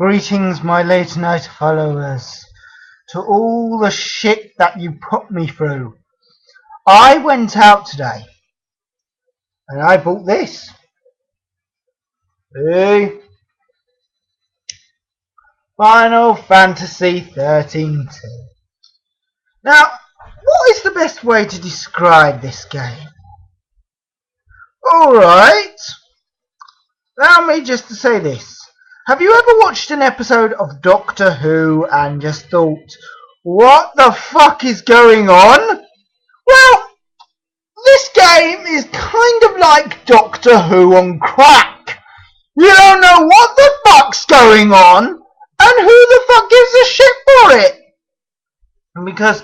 Greetings, my late night followers, to all the shit that you put me through. I went out today and I bought this. See? Final Fantasy 13 2. Now, what is the best way to describe this game? Alright, allow me just to say this. Have you ever watched an episode of Doctor Who and just thought, what the fuck is going on? Well, this game is kind of like Doctor Who on crack. You don't know what the fuck's going on, and who the fuck gives a shit for it? Because,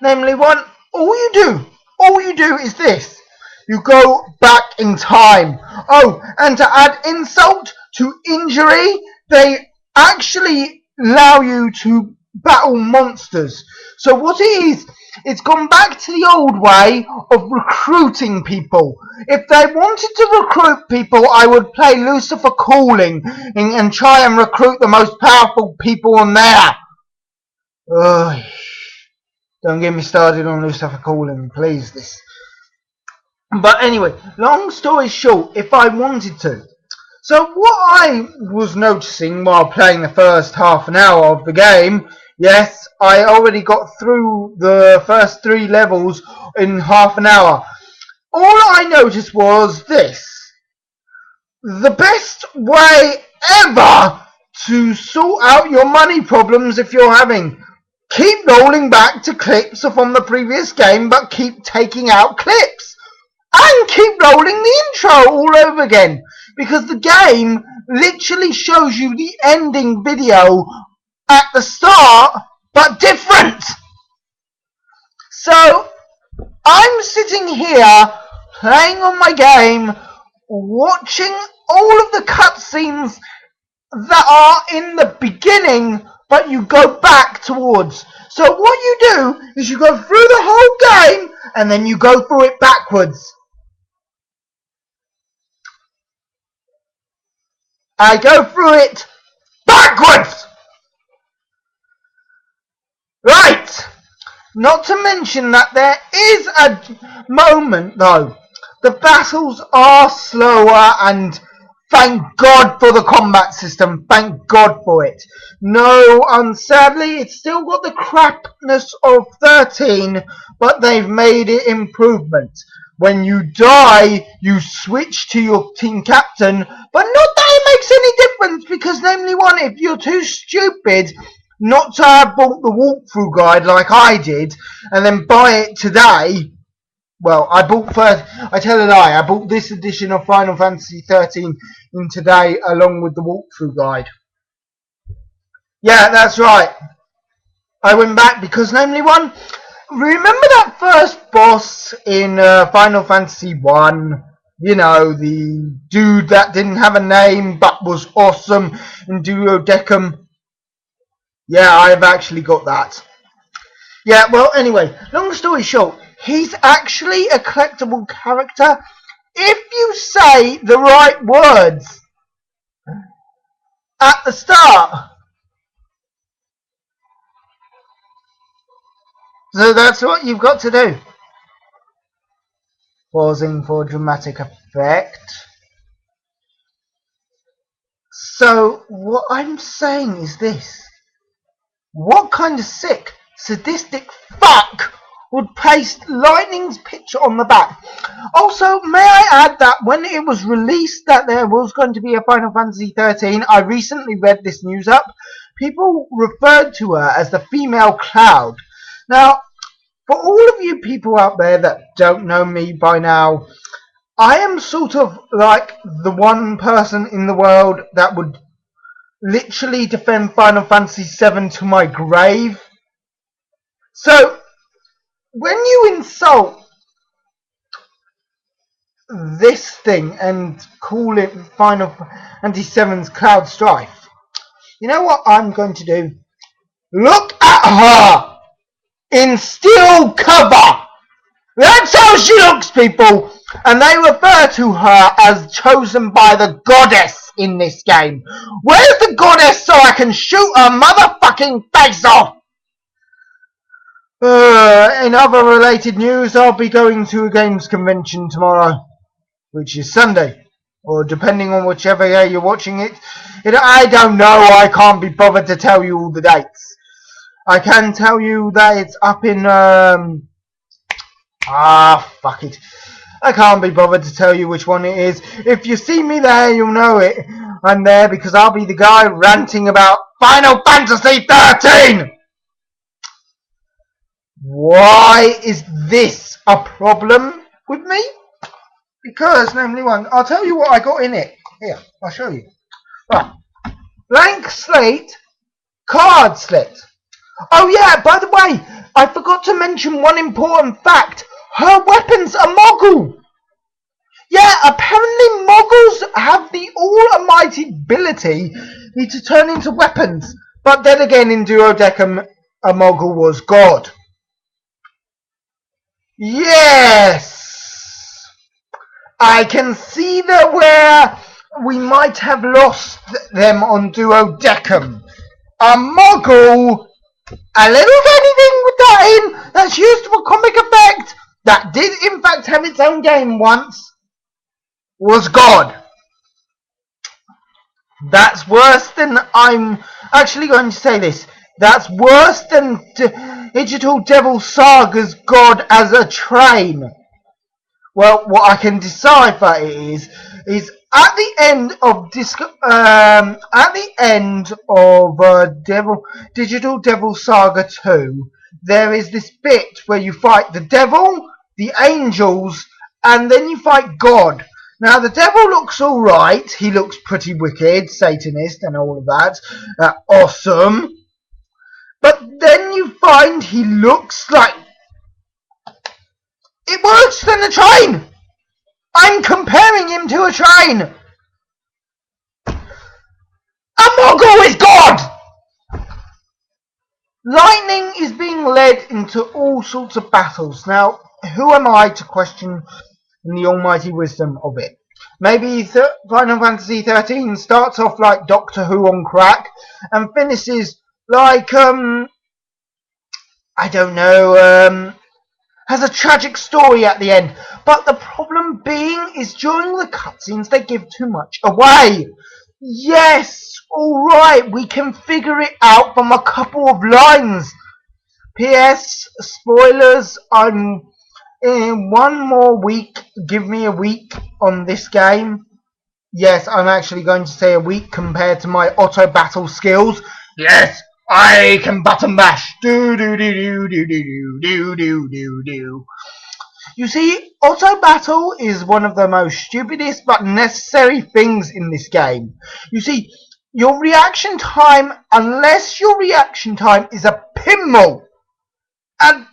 namely one, all you do is this. You go back in time. Oh, and to add insult to injury, they actually allow you to battle monsters. So what it is, it's gone back to the old way of recruiting people. If they wanted to recruit people, I would play Lucifer Calling and try and recruit the most powerful people on there. Ugh. Don't get me started on Lucifer Calling, please. But anyway, long story short, if I wanted to. So what I was noticing while playing the first half an hour of the game, yes, I already got through the first 3 levels in half an hour. All I noticed was this. The best way ever to sort out your money problems if you're having. Keep rolling back to clips from the previous game, but keep taking out clips. And keep rolling the intro all over again. Because the game literally shows you the ending video at the start, but different. So, I'm sitting here, playing on my game, watching all of the cutscenes that are in the beginning, but you go back towards. So what you do is you go through the whole game, and then you go through it backwards. I go through it backwards! Right! Not to mention that there is a moment though. The battles are slower, and thank God for the combat system. Thank God for it. No, sadly, it's still got the crapness of 13, but they've made it improvement. When you die, you switch to your team captain, but not that it makes any difference, because namely one, if you're too stupid not to have bought the walkthrough guide like I did, and then buy it today, well, I bought this edition of Final Fantasy 13 in today along with the walkthrough guide. Yeah, that's right. I went back because namely one, remember that first boss in Final Fantasy 1? You know, the dude that didn't have a name but was awesome in Duodecum? Yeah, I've actually got that. Yeah, well, anyway, long story short, he's actually a collectible character if you say the right words at the start. So that's what you've got to do. Pausing for dramatic effect. So what I'm saying is this. What kind of sick, sadistic fuck would paste Lightning's picture on the back? Also, may I add that when it was released that there was going to be a Final Fantasy 13, I recently read this news up. People referred to her as the female Cloud. Now, for all of you people out there that don't know me by now, I am sort of like the one person in the world that would literally defend Final Fantasy 7 to my grave. So, when you insult this thing and call it Final Fantasy 7's Cloud Strife, you know what I'm going to do? Look at her in steel cover! That's how she looks, people! And they refer to her as chosen by the goddess in this game. Where's the goddess so I can shoot her motherfucking face off? In other related news, I'll be going to a games convention tomorrow, which is Sunday. Or depending on whichever day you're watching it. I don't know, I can't be bothered to tell you all the dates. I can tell you that it's up in, fuck it. I can't be bothered to tell you which one it is. If you see me there, you'll know it. I'm there because I'll be the guy ranting about Final Fantasy 13! Why is this a problem with me? Because, namely one, I'll tell you what I got in it. Here, I'll show you. Right. Blank slate, card slate. Oh yeah, by the way, I forgot to mention one important fact. Her weapons are Mogul. Yeah, apparently Moguls have the almighty ability to turn into weapons. But then again, in Duodecim, a Mogul was God. Yes! I can see that where we might have lost them on Duodecim. A Mogul, a little tiny thing with that in, that's used for comic effect, that did in fact have its own game once, was God. That's worse than, I'm actually going to say this, that's worse than Digital Devil Saga's God as a train. Well, what I can decipher is at the end of Digital Devil Saga 2, there is this bit where you fight the devil, the angels, and then you fight God. Now the devil looks alright, he looks pretty wicked, Satanist and all of that, awesome. But then you find he looks like it works than a train! I'm comparing him to a train! A Mogul is God! Lightning is being led into all sorts of battles. Now, who am I to question the almighty wisdom of it? Maybe Final Fantasy 13 starts off like Doctor Who on crack and finishes like, I don't know, has a tragic story at the end. But the problem being is during the cutscenes they give too much away. Yes, alright, we can figure it out from a couple of lines. P.S. Spoilers, I'm in one more week, give me a week on this game. Yes, I'm actually going to say a week compared to my auto battle skills. Yes, I can button mash. Do do do do do do do do do do. You see, auto battle is one of the most stupidest but necessary things in this game. You see, your reaction time, unless your reaction time is a pinball, and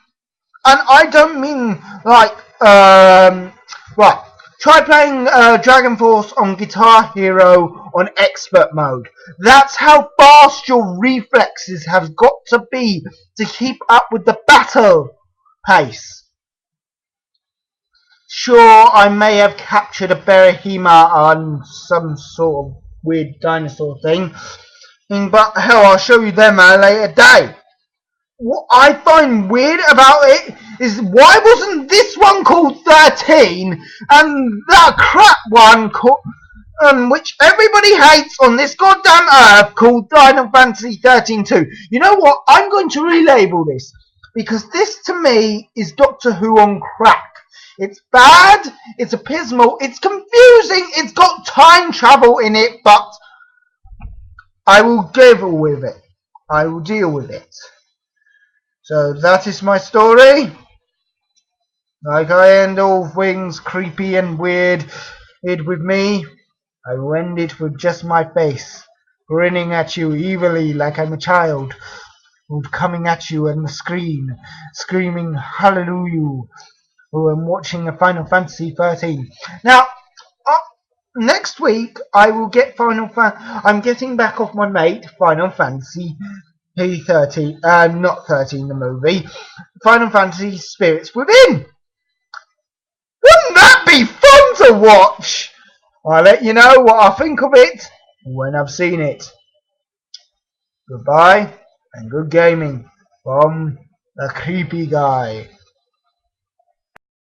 I don't mean like right. Try playing Dragon Force on Guitar Hero on expert mode. That's how fast your reflexes have got to be to keep up with the battle pace. Sure, I may have captured a Berahima on some sort of weird dinosaur thing, but hell, I'll show you them at a later day. What I find weird about it is why wasn't this one called 13 and that crap one called, which everybody hates on this goddamn earth, called Final Fantasy 13 2. You know what? I'm going to relabel this because this to me is Doctor Who on crack. It's bad, it's abysmal, it's confusing, it's got time travel in it, but I will deal with it. I will deal with it. So that is my story. Like I end all things creepy and weird with me, I will end it with just my face, grinning at you evilly like I'm a child, coming at you on the screen, screaming hallelujah, who am watching a Final Fantasy 13. Now, next week I will get I'm getting back off my mate, Final Fantasy P13, not 13 the movie, Final Fantasy Spirits Within. Wouldn't that be fun to watch? I'll let you know what I think of it when I've seen it. Goodbye and good gaming from the creepy guy.